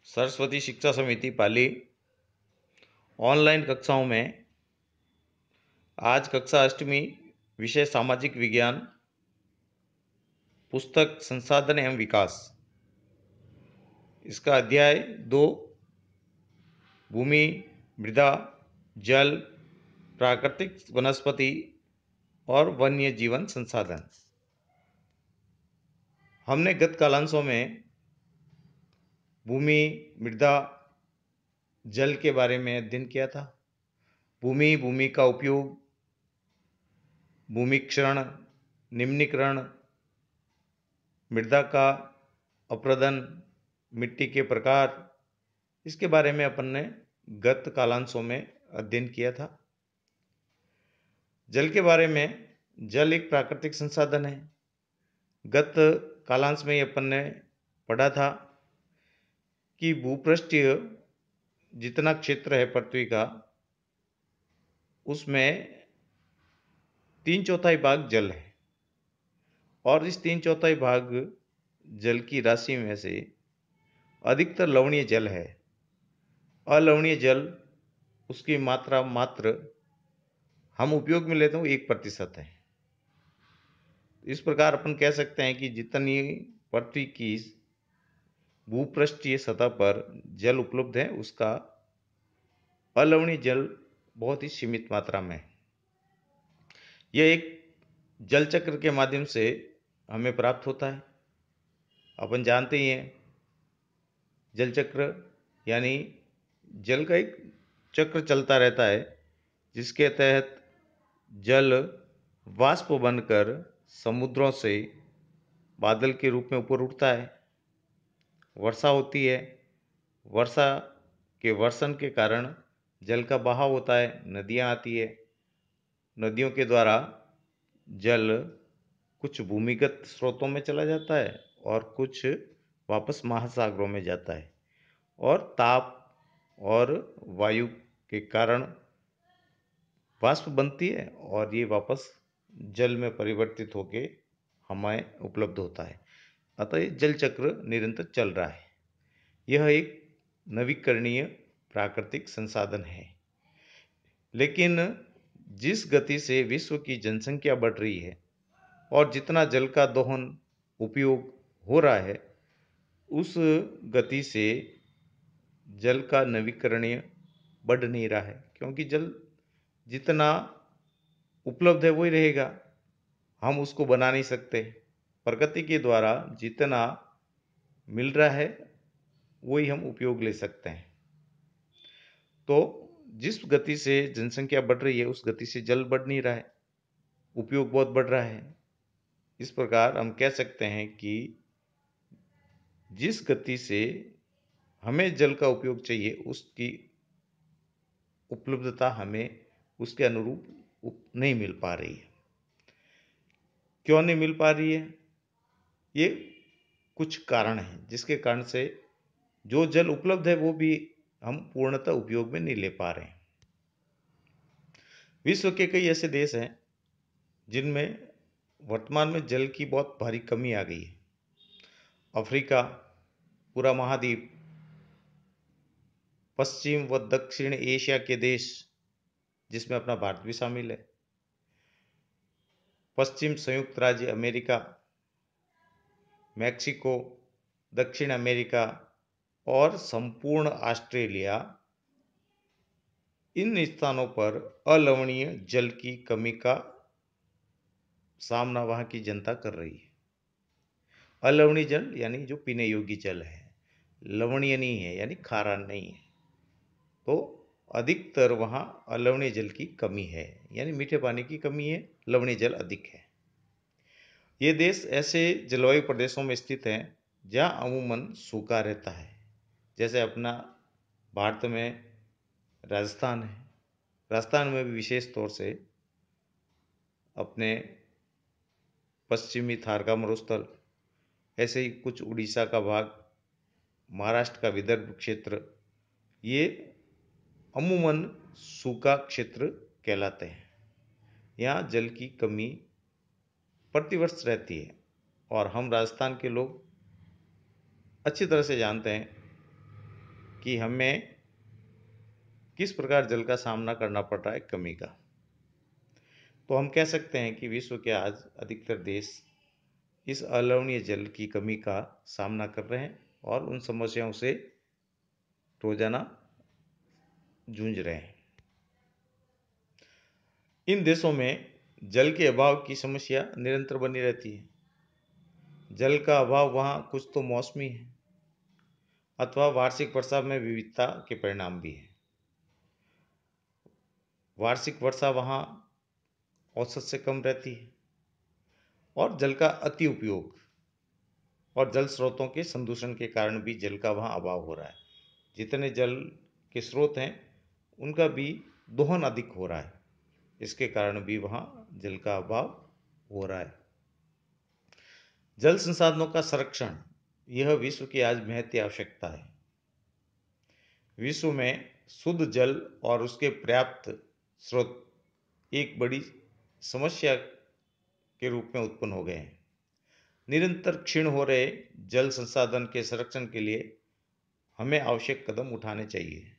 सरस्वती शिक्षा समिति पाली ऑनलाइन कक्षाओं में आज कक्षा अष्टमी विषय सामाजिक विज्ञान, पुस्तक संसाधन एवं विकास, इसका अध्याय 2 भूमि, मृदा, जल, प्राकृतिक वनस्पति और वन्य जीवन संसाधन। हमने गत कालांशों में भूमि, मृदा, जल के बारे में अध्ययन किया था। भूमि का उपयोग, भूमि क्षरण, निम्नीकरण, मृदा का अप्रदन, मिट्टी के प्रकार, इसके बारे में अपन ने गत कालांशों में अध्ययन किया था। जल के बारे में, जल एक प्राकृतिक संसाधन है। गत कालांश में अपन ने पढ़ा था कि भूपृष्ठीय जितना क्षेत्र है पृथ्वी का, उसमें 3/4 भाग जल है और इस 3/4 भाग जल की राशि में से अधिकतर लवणीय जल है। अलवणीय जल उसकी मात्रा मात्र हम उपयोग में लेते हैं 1% है। इस प्रकार अपन कह सकते हैं कि जितनी पृथ्वी की भूपृष्ठीय सतह पर जल उपलब्ध है, उसका अलवणीय जल बहुत ही सीमित मात्रा में है। यह एक जल चक्र के माध्यम से हमें प्राप्त होता है। अपन जानते ही हैं, जल चक्र यानी जल का एक चक्र चलता रहता है, जिसके तहत जल वाष्प बनकर समुद्रों से बादल के रूप में ऊपर उठता है। वर्षा होती है, वर्षा के वर्षण के कारण जल का बहाव होता है, नदियाँ आती है। नदियों के द्वारा जल कुछ भूमिगत स्रोतों में चला जाता है और कुछ वापस महासागरों में जाता है और ताप और वायु के कारण वाष्प बनती है और ये वापस जल में परिवर्तित होके हमें उपलब्ध होता है। अतः ये जल चक्र निरंतर चल रहा है। यह एक नवीकरणीय प्राकृतिक संसाधन है। लेकिन जिस गति से विश्व की जनसंख्या बढ़ रही है और जितना जल का दोहन उपयोग हो रहा है, उस गति से जल का नवीकरणीय बढ़ नहीं रहा है, क्योंकि जल जितना उपलब्ध है वही रहेगा, हम उसको बना नहीं सकते। प्रकृति के द्वारा जितना मिल रहा है वही हम उपयोग ले सकते हैं। तो जिस गति से जनसंख्या बढ़ रही है, उस गति से जल बढ़ नहीं रहा है, उपयोग बहुत बढ़ रहा है। इस प्रकार हम कह सकते हैं कि जिस गति से हमें जल का उपयोग चाहिए, उसकी उपलब्धता हमें उसके अनुरूप नहीं मिल पा रही है। क्यों नहीं मिल पा रही है? ये कुछ कारण हैं, जिसके कारण से जो जल उपलब्ध है वो भी हम पूर्णतः उपयोग में नहीं ले पा रहे हैं। विश्व के कई ऐसे देश हैं जिनमें वर्तमान में जल की बहुत भारी कमी आ गई है। अफ्रीका, पूरा महाद्वीप, पश्चिम व दक्षिण एशिया के देश, जिसमें अपना भारत भी शामिल है, पश्चिम संयुक्त राज्य अमेरिका, मैक्सिको, दक्षिण अमेरिका और संपूर्ण ऑस्ट्रेलिया, इन स्थानों पर अलवणीय जल की कमी का सामना वहां की जनता कर रही है। अलवणीय जल यानी जो पीने योग्य जल है, लवणीय नहीं है यानी खारा नहीं है। तो अधिकतर वहां अलवणीय जल की कमी है, यानी मीठे पानी की कमी है, लवणीय जल अधिक है। ये देश ऐसे जलवायु प्रदेशों में स्थित हैं जहां अमूमन सूखा रहता है। जैसे अपना भारत में राजस्थान है, राजस्थान में भी विशेष तौर से अपने पश्चिमी थार का मरुस्थल, ऐसे ही कुछ उड़ीसा का भाग, महाराष्ट्र का विदर्भ क्षेत्र, ये अमूमन सूखा क्षेत्र कहलाते हैं। यहाँ जल की कमी प्रतिवर्ष रहती है और हम राजस्थान के लोग अच्छी तरह से जानते हैं कि हमें किस प्रकार जल का सामना करना पड़ रहा है कमी का। तो हम कह सकते हैं कि विश्व के आज अधिकतर देश इस अलवणीय जल की कमी का सामना कर रहे हैं और उन समस्याओं से रोजाना जूझ रहे हैं। इन देशों में जल के अभाव की समस्या निरंतर बनी रहती है। जल का अभाव वहाँ कुछ तो मौसमी है अथवा वार्षिक वर्षा में विविधता के परिणाम भी है। वार्षिक वर्षा वहाँ औसत से कम रहती है और जल का अति उपयोग और जल स्रोतों के संदूषण के कारण भी जल का वहाँ अभाव हो रहा है। जितने जल के स्रोत हैं उनका भी दोहन अधिक हो रहा है, इसके कारण भी वहाँ जल का अभाव हो रहा है। जल संसाधनों का संरक्षण यह विश्व की आज महती आवश्यकता है। विश्व में शुद्ध जल और उसके पर्याप्त स्रोत एक बड़ी समस्या के रूप में उत्पन्न हो गए हैं। निरंतर क्षीण हो रहे जल संसाधन के संरक्षण के लिए हमें आवश्यक कदम उठाने चाहिए।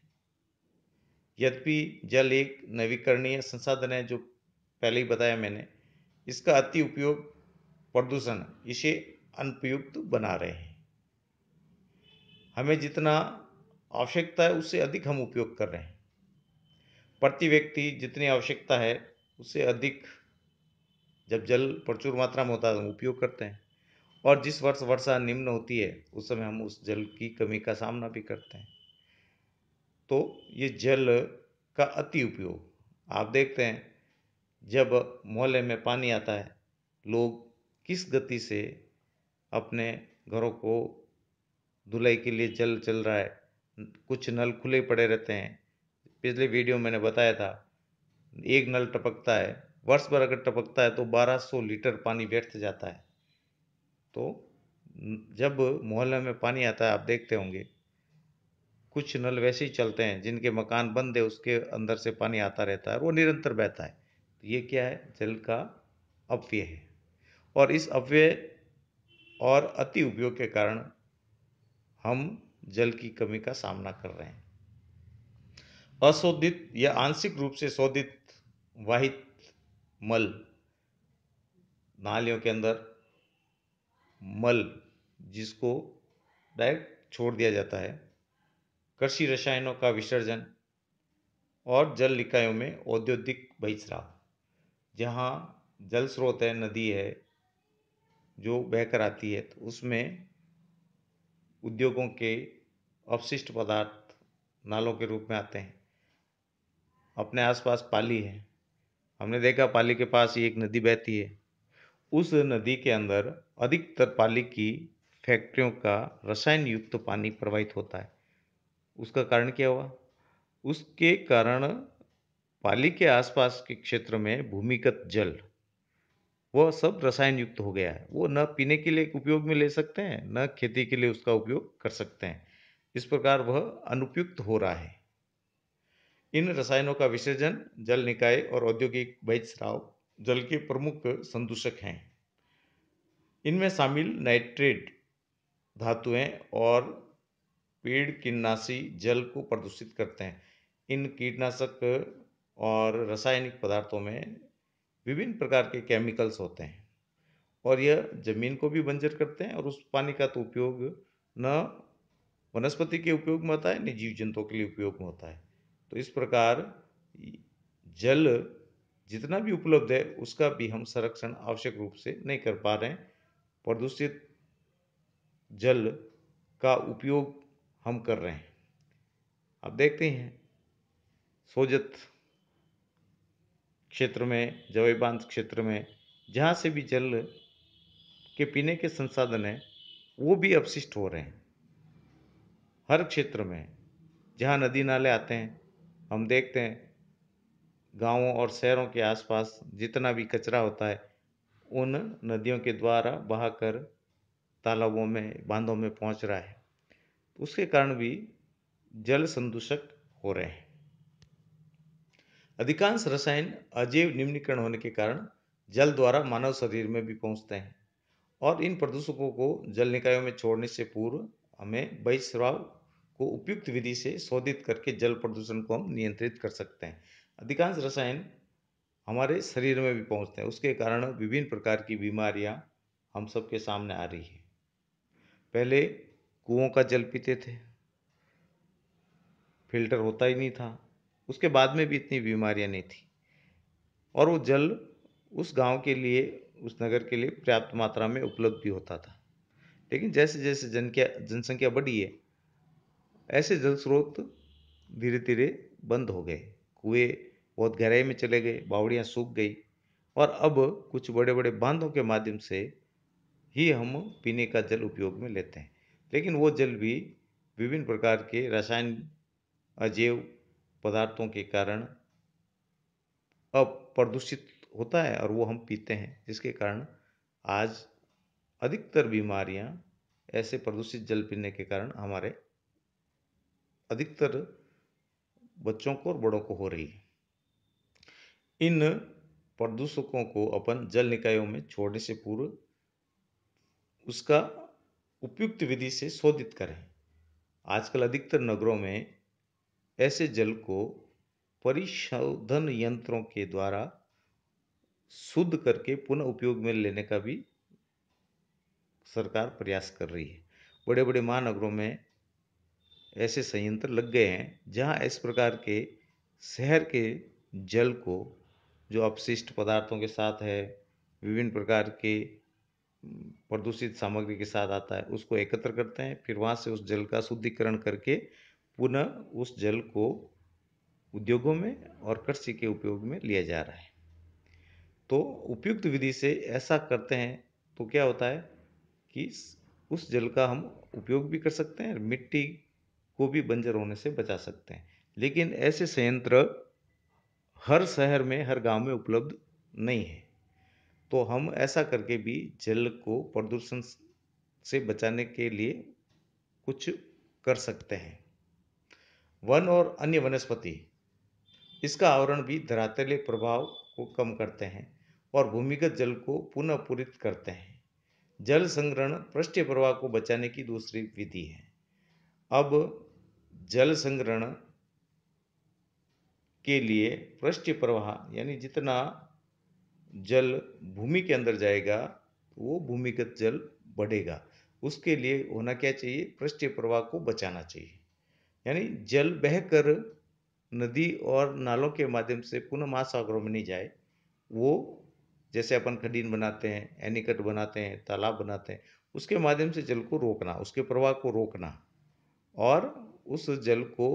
यद्यपि जल एक नवीकरणीय संसाधन है, जो पहले ही बताया मैंने, इसका अति उपयोग प्रदूषण इसे अनुपयुक्त बना रहे हैं। हमें जितना आवश्यकता है उससे अधिक हम उपयोग कर रहे हैं। प्रति व्यक्ति जितनी आवश्यकता है उससे अधिक जब जल प्रचुर मात्रा में होता है हम उपयोग करते हैं, और जिस वर्ष वर्षा निम्न होती है उस समय हम उस जल की कमी का सामना भी करते हैं। तो ये जल का अति उपयोग आप देखते हैं, जब मोहल्ले में पानी आता है लोग किस गति से अपने घरों को धुलाई के लिए जल चल रहा है, कुछ नल खुले पड़े रहते हैं। पिछले वीडियो मैंने बताया था, एक नल टपकता है, वर्ष भर अगर टपकता है तो 1200 लीटर पानी व्यर्थ जाता है। तो जब मोहल्ले में पानी आता है आप देखते होंगे कुछ नल वैसे ही चलते हैं, जिनके मकान बंद है उसके अंदर से पानी आता रहता है और वो निरंतर बहता है। तो ये क्या है? जल का अपव्यय है, और इस अपव्यय और अति उपयोग के कारण हम जल की कमी का सामना कर रहे हैं। अशोधित या आंशिक रूप से शोधित वाहित मल, नालियों के अंदर मल जिसको डायरेक्ट छोड़ दिया जाता है, कृषि रसायनों का विसर्जन और जल निकायों में औद्योगिक बहिस्राव, जहाँ जल स्रोत है, नदी है जो बहकर आती है, तो उसमें उद्योगों के अपशिष्ट पदार्थ नालों के रूप में आते हैं। अपने आसपास पाली है, हमने देखा पाली के पास ही एक नदी बहती है, उस नदी के अंदर अधिकतर पाली की फैक्ट्रियों का रसायन युक्त पानी प्रवाहित होता है। उसका कारण क्या हुआ? उसके कारण पाली के आसपास के क्षेत्र में भूमिगत जल वह सब रसायन युक्त हो गया है। वो न पीने के लिए उपयोग में ले सकते हैं, न खेती के लिए उसका उपयोग कर सकते हैं। इस प्रकार वह अनुपयुक्त हो रहा है। इन रसायनों का विसर्जन, जल निकाय और औद्योगिक बहिस्राव जल के प्रमुख संदूषक हैं। इनमें शामिल नाइट्रेट धातुएं और पेड़ कीटनाशी जल को प्रदूषित करते हैं। इन कीटनाशक और रासायनिक पदार्थों में विभिन्न प्रकार के केमिकल्स होते हैं और यह जमीन को भी बंजर करते हैं, और उस पानी का तो उपयोग न वनस्पति के उपयोग में होता है न जीव जंतुओं के लिए उपयोग में होता है। तो इस प्रकार जल जितना भी उपलब्ध है उसका भी हम संरक्षण आवश्यक रूप से नहीं कर पा रहे हैं। प्रदूषित जल का उपयोग हम कर रहे हैं। आप देखते हैं सोजत क्षेत्र में, जवई बांध क्षेत्र में, जहाँ से भी जल के पीने के संसाधन हैं वो भी अपशिष्ट हो रहे हैं। हर क्षेत्र में जहाँ नदी नाले आते हैं, हम देखते हैं गांवों और शहरों के आसपास जितना भी कचरा होता है उन नदियों के द्वारा बहाकर तालाबों में, बांधों में पहुंच रहा है। उसके कारण भी जल संदूषक हो रहे हैं। अधिकांश रसायन अजैव निम्नीकरण होने के कारण जल द्वारा मानव शरीर में भी पहुंचते हैं, और इन प्रदूषकों को जल निकायों में छोड़ने से पूर्व हमें बहिस्राव को उपयुक्त विधि से शोधित करके जल प्रदूषण को हम नियंत्रित कर सकते हैं। अधिकांश रसायन हमारे शरीर में भी पहुंचते हैं, उसके कारण विभिन्न प्रकार की बीमारियां हम सबके सामने आ रही है। पहले कुओं का जल पीते थे, फिल्टर होता ही नहीं था, उसके बाद में भी इतनी बीमारियां नहीं थी और वो जल उस गांव के लिए, उस नगर के लिए पर्याप्त मात्रा में उपलब्ध भी होता था। लेकिन जैसे जैसे जनसंख्या बढ़ी है, ऐसे जल स्रोत धीरे धीरे बंद हो गए, कुएं बहुत गहराई में चले गए, बावड़ियां सूख गई और अब कुछ बड़े बड़े बांधों के माध्यम से ही हम पीने का जल उपयोग में लेते हैं। लेकिन वो जल भी विभिन्न प्रकार के रासायन अजैव पदार्थों के कारण अब प्रदूषित होता है और वो हम पीते हैं, जिसके कारण आज अधिकतर बीमारियां ऐसे प्रदूषित जल पीने के कारण हमारे अधिकतर बच्चों को और बड़ों को हो रही है। इन प्रदूषकों को अपन जल निकायों में छोड़ने से पूर्व उसका उपयुक्त विधि से शोधित करें। आजकल अधिकतर नगरों में ऐसे जल को परिशोधन यंत्रों के द्वारा शुद्ध करके पुनः उपयोग में लेने का भी सरकार प्रयास कर रही है। बड़े बड़े महानगरों में ऐसे संयंत्र लग गए हैं जहां इस प्रकार के शहर के जल को, जो अपशिष्ट पदार्थों के साथ है, विभिन्न प्रकार के प्रदूषित सामग्री के साथ आता है, उसको एकत्र करते हैं, फिर वहां से उस जल का शुद्धिकरण करके पुनः उस जल को उद्योगों में और कृषि के उपयोग में लिया जा रहा है। तो उपयुक्त विधि से ऐसा करते हैं तो क्या होता है कि उस जल का हम उपयोग भी कर सकते हैं, मिट्टी को भी बंजर होने से बचा सकते हैं। लेकिन ऐसे संयंत्र हर शहर में, हर गांव में उपलब्ध नहीं है। तो हम ऐसा करके भी जल को प्रदूषण से बचाने के लिए कुछ कर सकते हैं। वन और अन्य वनस्पति इसका आवरण भी धरातलीय प्रभाव को कम करते हैं और भूमिगत जल को पुनः पूरित करते हैं। जल संग्रहण पृष्ठीय प्रवाह को बचाने की दूसरी विधि है। अब जल संग्रहण के लिए पृष्ठीय प्रवाह यानी जितना जल भूमि के अंदर जाएगा वो भूमिगत जल बढ़ेगा। उसके लिए होना क्या चाहिए? पृष्ठीय प्रवाह को बचाना चाहिए, यानी जल बहकर नदी और नालों के माध्यम से पुनः महासागरों में नहीं जाए। वो जैसे अपन खडीन बनाते हैं, एनीकट बनाते हैं, तालाब बनाते हैं, उसके माध्यम से जल को रोकना, उसके प्रवाह को रोकना और उस जल को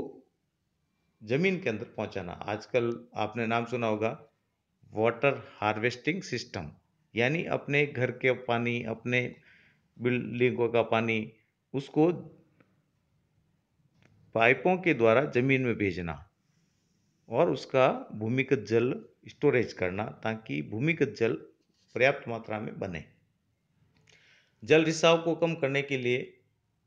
जमीन के अंदर पहुंचाना। आजकल आपने नाम सुना होगा वाटर हार्वेस्टिंग सिस्टम, यानी अपने घर के पानी, अपने बिल्डिंगों का पानी, उसको पाइपों के द्वारा जमीन में भेजना और उसका भूमिगत जल स्टोरेज करना ताकि भूमिगत जल पर्याप्त मात्रा में बने। जल रिसाव को कम करने के लिए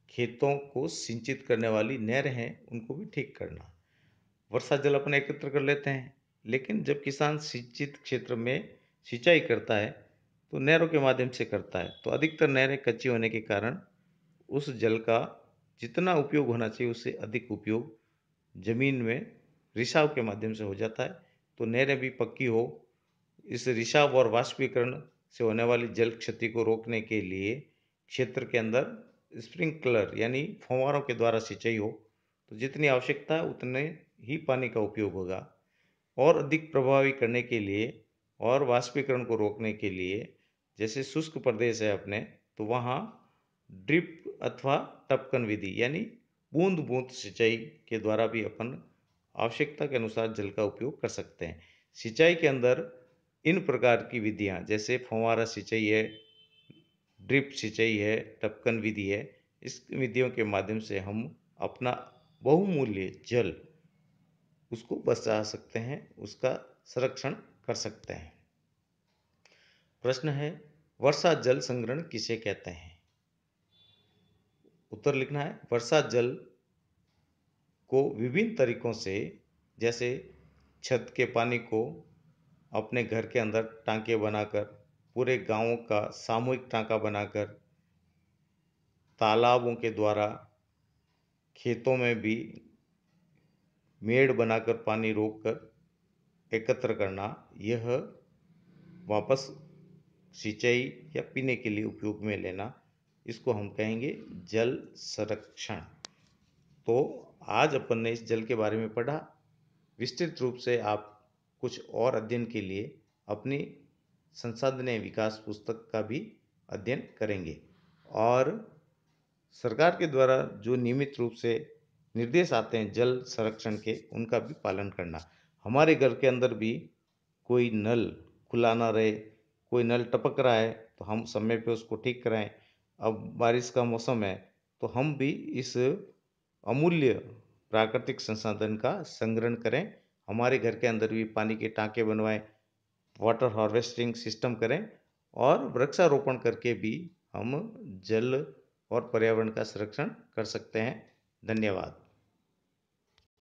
खेतों को सिंचित करने वाली नहरें हैं, उनको भी ठीक करना। वर्षा जल अपन एकत्र कर लेते हैं, लेकिन जब किसान सिंचित क्षेत्र में सिंचाई करता है तो नहरों के माध्यम से करता है, तो अधिकतर नहरें कच्ची होने के कारण उस जल का जितना उपयोग होना चाहिए उससे अधिक उपयोग जमीन में रिसाव के माध्यम से हो जाता है। तो नहरें भी पक्की हो, इस रिसाव और वाष्पीकरण से होने वाली जल क्षति को रोकने के लिए क्षेत्र के अंदर स्प्रिंकलर यानी फव्वारों के द्वारा सिंचाई हो, तो जितनी आवश्यकता है उतने ही पानी का उपयोग होगा। और अधिक प्रभावी करने के लिए और वाष्पीकरण को रोकने के लिए, जैसे शुष्क प्रदेश है अपने, तो वहाँ ड्रिप अथवा टपकन विधि यानी बूंद बूंद सिंचाई के द्वारा भी अपन आवश्यकता के अनुसार जल का उपयोग कर सकते हैं। सिंचाई के अंदर इन प्रकार की विधियां जैसे फव्वारा सिंचाई है, ड्रिप सिंचाई है, टपकन विधि है, इस विधियों के माध्यम से हम अपना बहुमूल्य जल उसको बचा सकते हैं, उसका संरक्षण कर सकते हैं। प्रश्न है, वर्षा जल संग्रहण किसे कहते हैं? उत्तर लिखना है। वर्षा जल को विभिन्न तरीकों से, जैसे छत के पानी को अपने घर के अंदर टांके बनाकर, पूरे गांवों का सामूहिक टांका बनाकर, तालाबों के द्वारा, खेतों में भी मेड़ बनाकर पानी रोककर एकत्र करना, यह वापस सिंचाई या पीने के लिए उपयोग में लेना, इसको हम कहेंगे जल संरक्षण। तो आज अपन ने इस जल के बारे में पढ़ा। विस्तृत रूप से आप कुछ और अध्ययन के लिए अपनी संसाधन विकास पुस्तक का भी अध्ययन करेंगे, और सरकार के द्वारा जो नियमित रूप से निर्देश आते हैं जल संरक्षण के, उनका भी पालन करना। हमारे घर के अंदर भी कोई नल खुला ना रहे, कोई नल टपक रहा है तो हम समय पे उसको ठीक कराएं। अब बारिश का मौसम है तो हम भी इस अमूल्य प्राकृतिक संसाधन का संग्रहण करें। हमारे घर के अंदर भी पानी के टाँके बनवाएं, वाटर हार्वेस्टिंग सिस्टम करें, और वृक्षारोपण करके भी हम जल और पर्यावरण का संरक्षण कर सकते हैं। धन्यवाद।